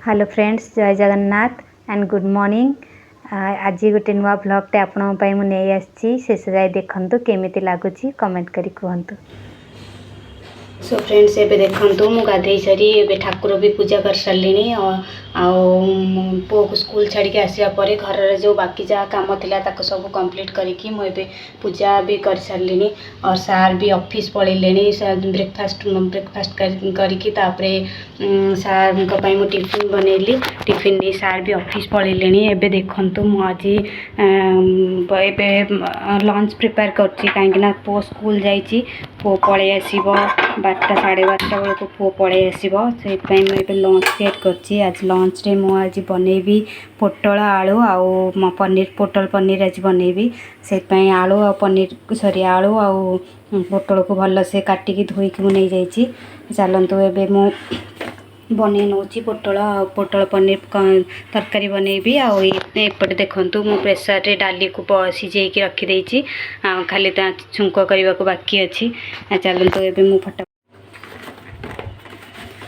Hello friends, जय Jagannath and good morning. आज गोटे नुआ ब्लॉगटे आपन नहीं आसी शेष जाए देखु केमी लगुच कमेंट करी कहतु। सो फ्रेंड्स एबे देखंतु मु गाधे सारी एबे ठाकुर भी पूजा कर सारलिनी पो को स्कूल छाड़ी के आसिया परे घर रे जो बाकी जा काम थिला ताको सब कंप्लीट करिकी मु एबे पूजा भी कर सारलिनी और सार भी ऑफिस पळेलेनी। ब्रेकफास्ट करिकी तापरे सार को पई मु टिफिन बनैली। टिफिन नहीं सार भी ऑफिस पळेलेनी। एबे देखंतु मु आज एबे लंच प्रिपेयर करची काहेकि पो स्कूल जाईची। पो पळे आसीबो 12टा 12:30 बेल को पो पळे आसीबो से मुझे लंच सेट करची। आज लंच रे मु आज बनैबी पोटल आलू आउ पनीर पोटल पनीर आज बनैबी। से आलू आ पनीर सॉरी आलू आउ पोटल को भल से काटिकी धोईकी मु नहीं जाईची। चलंतु एबे मु बनै नौची पोटल पनीर तरकारी बनैबी। आउटे देखंतु मु प्रेसर रे डाली को सिझेकी रखी देइची, खाली छुंक करने को बाकी अच्छी। चलते एबे मु फटा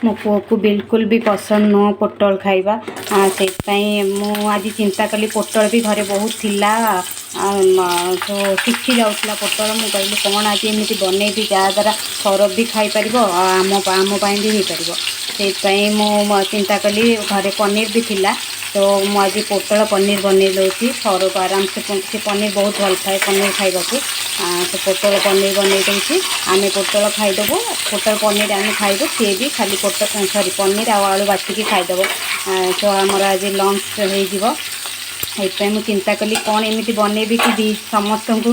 मो पुओ को बिल्कुल भी पसंद नुह पोटल खाइबा। से मु आज चिंता कली पोटल भी घरे बहुत थिला तो शिखी जाऊला पोटल। मु कहली कौन आज एमती बनैबी जहाँद्वारा सौरभ भी खाई पार आम भी हो पार। से मु चिंता कली घरे पनीर भी थिला तो मु आज पोटल पनीर बनै दूसरी। सौरभ आराम से पनीर बहुत भल पाए पनीर खाइबा को। तो पोटल पनीर बनै दूसरी आम पोटल खाईदेबू। पोटल पनीर आम खाइबू सी भी खाली पोटल सॉरी पनीर आलू बाटिकी खाईदेव। तो आमर आज लंच हो मु चिंता कली कौन एमती बनैबी कि समस्त को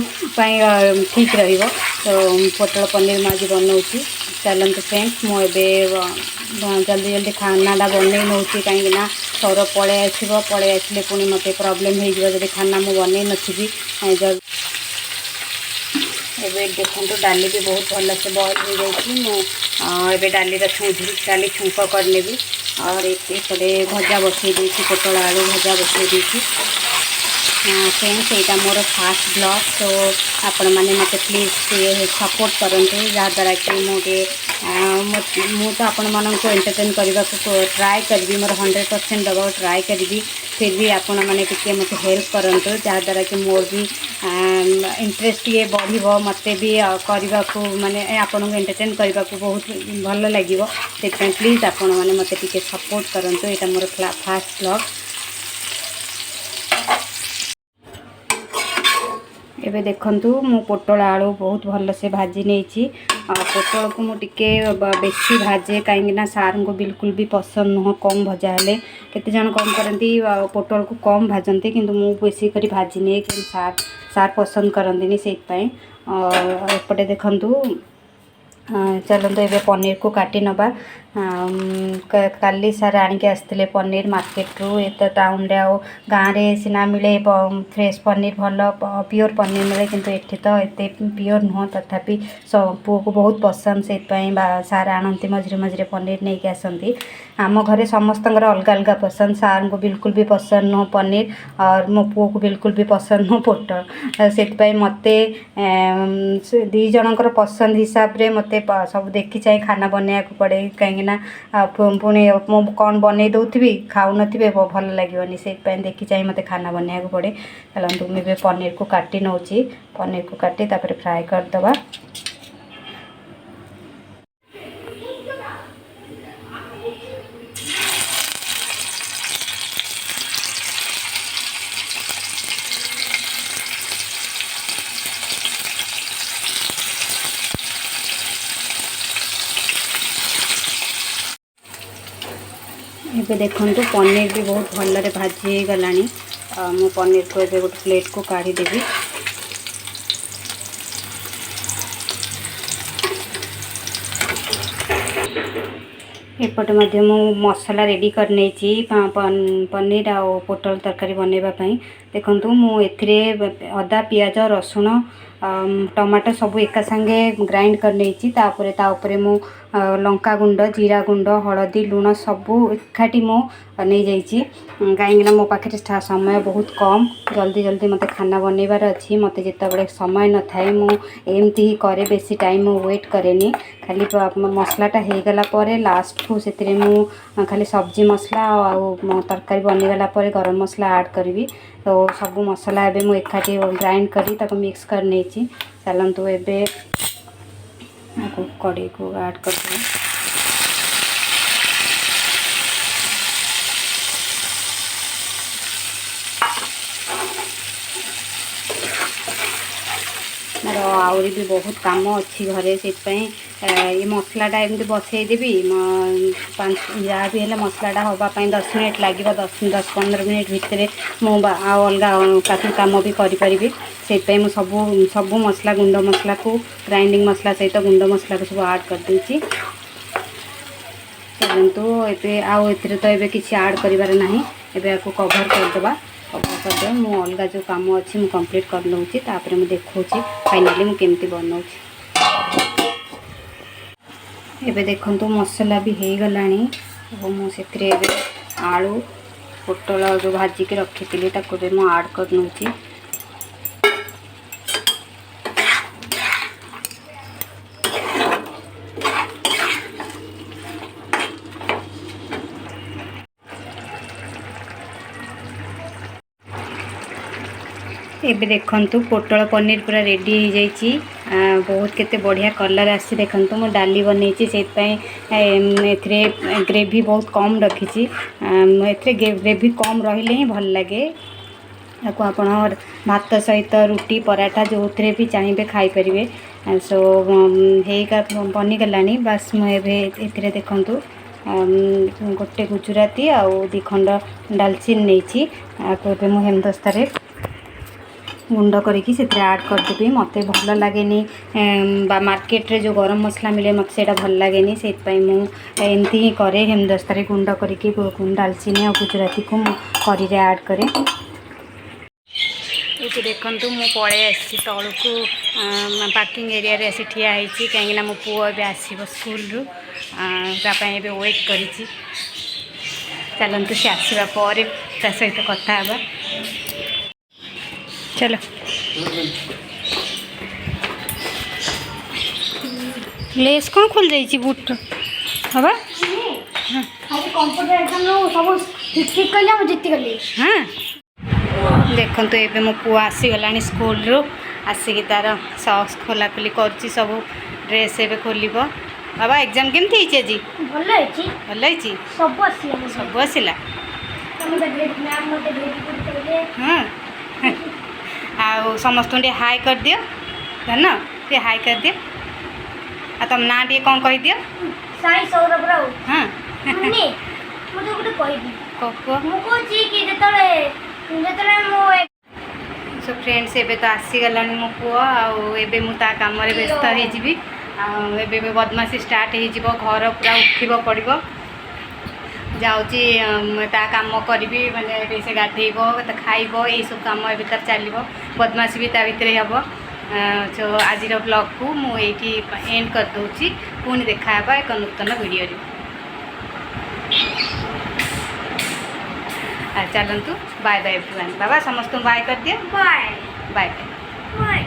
ठीक रहिबो। तो पोटल पनीर आज बनाऊँगी। चलते फ्रेंड्स मु जल्दी जल्दी खानाटा बनै नौची कहीं सौरभ पळे आसिले पुणी मत प्रॉब्लम हो खाना मु बनै नथी। एबे देखो डाली भी बहुत भल से बॉयल हो जाए। डाली डाली छुंक करने भी और एपटे भजा बसई देती पोटल आलू भजा बसई देती। फ्रेंड्स यहाँ मोर फास्ट ब्लॉग तो आपण मैंने मत प्लीज सपोर्ट करूँ जहाँद्वारा कि मुझे आपण मानक एंटरटेन करने को ट्राए करी मोर 100% दबा ट्राए करी। फिर भी आपण मैंने टी मत हेल्प करूँ जहाँद्वारा कि मोर भी इंटरेस्ट ये बढ़ मत भी करने को माने आपन को एंटरटेन करने को बहुत भल लगे। से प्लीज आपण मैंने मत टी सपोर्ट करूँ। यहाँ मोर फास्ट ब्लॉग एबे देखंतु मु पोटल आलू बहुत भल से भाजी नहीं। पोटल को मुझे बेसी भाजे कहीं सार को बिल्कुल भी पसंद नुह कम भजा हेले केते जन कम करती पोटल को कम भाजती किंतु मु बेसी करी भाजी नहीं कि सार पसंद करती से एपटे देखंतु। चलते ये पनीर को काटी नबा। काली सार आणिक आसते पनीर मार्केट रू ये टाउन रे आ गाँव रे सीना मिले फ्रेश पनीर भल प्योर पनीर मिले किंतु एठी तो एते प्योर नुह तथापि पुओ को बहुत पसंद से सार आणती मझे मझे पनीर नहीं कि आसती। आम घरे समस्त अलग अलग पसंद। सार को बिल्कुल भी पसंद नुह पनीर और मो पुओ को बिल्कुल भी पसंद नुह पोटल। से मत दी जनकर पसंद हिसाब रे मत सब देखी चाहिए खाना बनैया को पड़े कहीं पुणी मु कौन बनै दौथी खाऊ नथिबे भल लगे से देखी चाहिए मत खाना बनैया को पड़े। चलते मुझे पनीर को काटी नौची। पनीर को काटी तापर फ्राए करदबा। एबे देखंतु पनीर भी बहुत भल भाजी गला। मु पनीर को एबे गोटे प्लेट को काढ़ी देबी। एपटे मध्य मु मसला रेडी कर नहीं पनीर आ पोटल तरकारी बनैबा। देखंतु मु एथिरे अदा पियाज रसुण टमाटो सब एका संगे ग्राइंड कर नहीं। तापरे मु लंका गुंड जीरा गुंड हलदी लुण सबू एकाठी मु नहीं जाइए कहीं मो पाखे समय बहुत कम जल्दी जल्दी मत खाना बनइबार अच्छी मत जिते समय न थाए मुझे ही करे बेसी टाइम वेट करेनि खाली मसलाटा हो गला लास्ट को से खाली सब्जी मसला तरकारी बनीगला गरम मसला ऐड करी तो सब मसला एबे मु एकाठी ग्राइंड करी ताको मिक्स कर नहीं चलतु एबे कड़े को ऐड कर मोर आहरी भी बहुत काम अच्छी घरे से ये मसलाटा एमती बसईदेवी जहाँ भी है मसलाटा हाँपाई 10 मिनट लगे 10-15 मिनट भितर मुझे अलग काम भी करें से सब मसला गुंड मसला को ग्राइंडिंग मसला सहित गुंड मसला को सब ऐड कर देती चलतु ए आउ तो ये किसी ऐड कर ना कवर करदे कवर करदे मु अलग जो काम अच्छी मुझे कंप्लीट कर नौची तापर मुझे देखा फाइनाली मुझे केमती बनाऊँगी एबे देखंतु मसला भी हो गला मुझे आलू पोटल जो भाजिकी रखी थी ताको भी मुझे ऐड कर नौची एबे देखंतु पोटल पनीर पूरा रेडी हो जाइए बहुत केते बढ़िया कलर आसी देखंतु मो डाली बनईची से ग्रेवी बहुत कम रखी ग्रेवी कम रहिले ही भल लगे आपको आपण भात सहित रुटी पराठा जो थे भी चाहिए खाईपारे सो हेका बनीगला बस मुझे देखंतु गोटे गुजराती आउ 2 खंड डालचीन नहीं आपको मुझे हेमदस्तारे गुंड करके से ऐड करदेवी मत भल लगे मार्केट रे जो गरम मसला मिले मत से भल लगे से एमती ही करे हेमदस्तारे गुंड करके डालचीनी और गुजराती को करी ऐड करे ये देखंतु मु पड़े आसी तलू को पार्किंग एरिया रे आसी ठिया होती कहीं मो पुओ ए आसो स्कूल रू वेट कर चलतु सी आसवा पर सहित कथा हवा चलो लेस कौन खोल जाइए बुट हाँ देखो तो ये मो पुआ आसीगला स्कूल रू आसिक तार सॉक्स खोला खोली कर सब ड्रेस ए खोल बाबा एग्जाम केमती आज भल सब आसला हाँ आ समस्त हाई कर दियो जान टे हाई कर दियो आ तुम ना टे कौन कह दियो साई सौरभ राव हाँ मुन्नी मुझे गोटे कहबी को मु कहछि कि जेतले मो सो फ्रेंड्स एबे तो आसीगला मो पुओ आबे मु ता काम रे व्यस्त हो जिवि एबे बदमाशी स्टार्ट हो जिवो घर पूरा उठिबो पड़िबो जाऊँगी ता काम करी माने से गाधेब खाइब ये सब काम भीतर चलो बदमाशी भी ता भीतर हम सो आज ब्लॉग को मुझे एंड कर दूची पुणी देखा एक नूतन वीडियो चलतु बाय बाय एवरीवन बाबा समस्त बाय कर दिए बाय बाय बाय।